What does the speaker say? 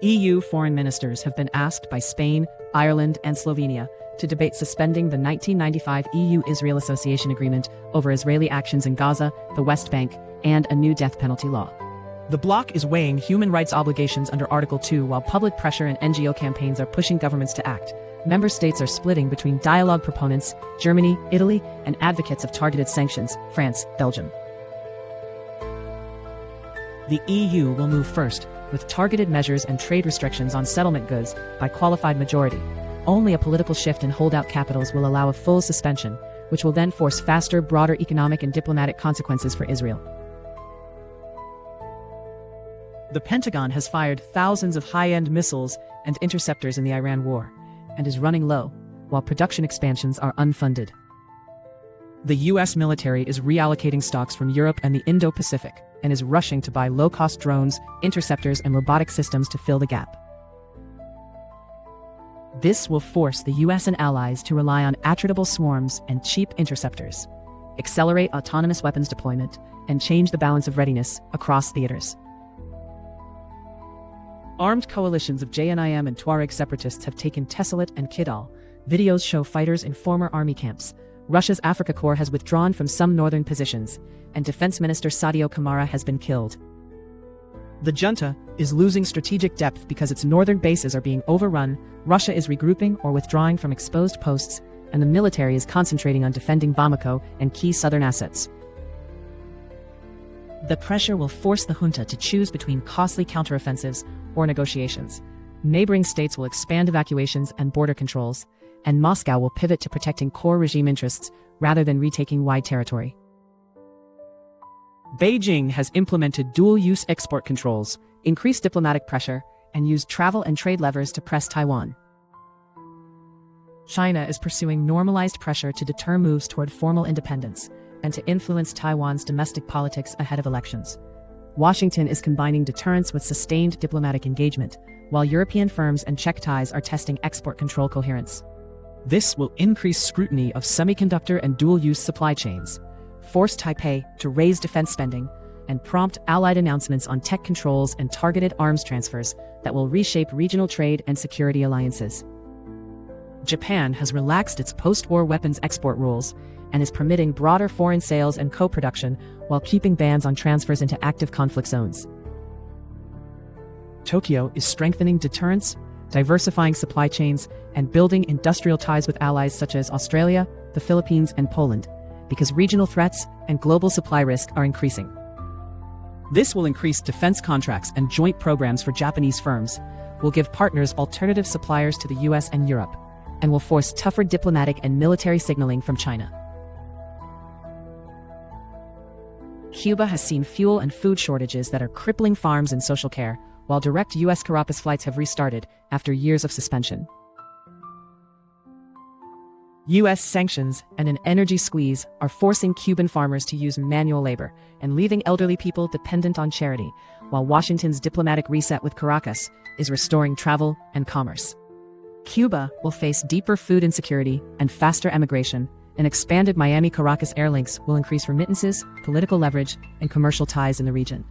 EU foreign ministers have been asked by Spain, Ireland, and Slovenia to debate suspending the 1995 EU-Israel Association Agreement over Israeli actions in Gaza, the West Bank, and a new death penalty law. The bloc is weighing human rights obligations under Article 2 while public pressure and NGO campaigns are pushing governments to act. Member states are splitting between dialogue proponents, Germany, Italy, and advocates of targeted sanctions, France, Belgium. The EU will move first, with targeted measures and trade restrictions on settlement goods by qualified majority. Only a political shift in holdout capitals will allow a full suspension, which will then force faster, broader economic and diplomatic consequences for Israel. The Pentagon has fired thousands of high-end missiles and interceptors in the Iran war, and is running low, while production expansions are unfunded. The US military is reallocating stocks from Europe and the Indo-Pacific, and is rushing to buy low-cost drones, interceptors, and robotic systems to fill the gap. This will force the US and allies to rely on attritable swarms and cheap interceptors, accelerate autonomous weapons deployment, and change the balance of readiness across theaters. Armed coalitions of JNIM and Tuareg separatists have taken Tessalit and Kidal. Videos show fighters in former army camps. Russia's Africa Corps has withdrawn from some northern positions, and Defense Minister Sadio Kamara has been killed. The junta is losing strategic depth because its northern bases are being overrun, Russia is regrouping or withdrawing from exposed posts, and the military is concentrating on defending Bamako and key southern assets. The pressure will force the junta to choose between costly counteroffensives or negotiations. Neighboring states will expand evacuations and border controls, and Moscow will pivot to protecting core regime interests rather than retaking wide territory. Beijing has implemented dual-use export controls, increased diplomatic pressure, and used travel and trade levers to press Taiwan. China is pursuing normalized pressure to deter moves toward formal independence and to influence Taiwan's domestic politics ahead of elections. Washington is combining deterrence with sustained diplomatic engagement, while European firms and Czech ties are testing export control coherence. This will increase scrutiny of semiconductor and dual-use supply chains, force Taipei to raise defense spending, and prompt allied announcements on tech controls and targeted arms transfers that will reshape regional trade and security alliances. Japan has relaxed its post-war weapons export rules and is permitting broader foreign sales and co-production while keeping bans on transfers into active conflict zones. Tokyo is strengthening deterrence, diversifying supply chains, and building industrial ties with allies such as Australia, the Philippines, and Poland, because regional threats and global supply risk are increasing. This will increase defense contracts and joint programs for Japanese firms, will give partners alternative suppliers to the US and Europe, and will force tougher diplomatic and military signaling from China. Cuba has seen fuel and food shortages that are crippling farms and social care, while direct US Caracas flights have restarted after years of suspension. US sanctions and an energy squeeze are forcing Cuban farmers to use manual labor and leaving elderly people dependent on charity, while Washington's diplomatic reset with Caracas is restoring travel and commerce. Cuba will face deeper food insecurity and faster emigration, and expanded Miami-Caracas air links will increase remittances, political leverage, and commercial ties in the region.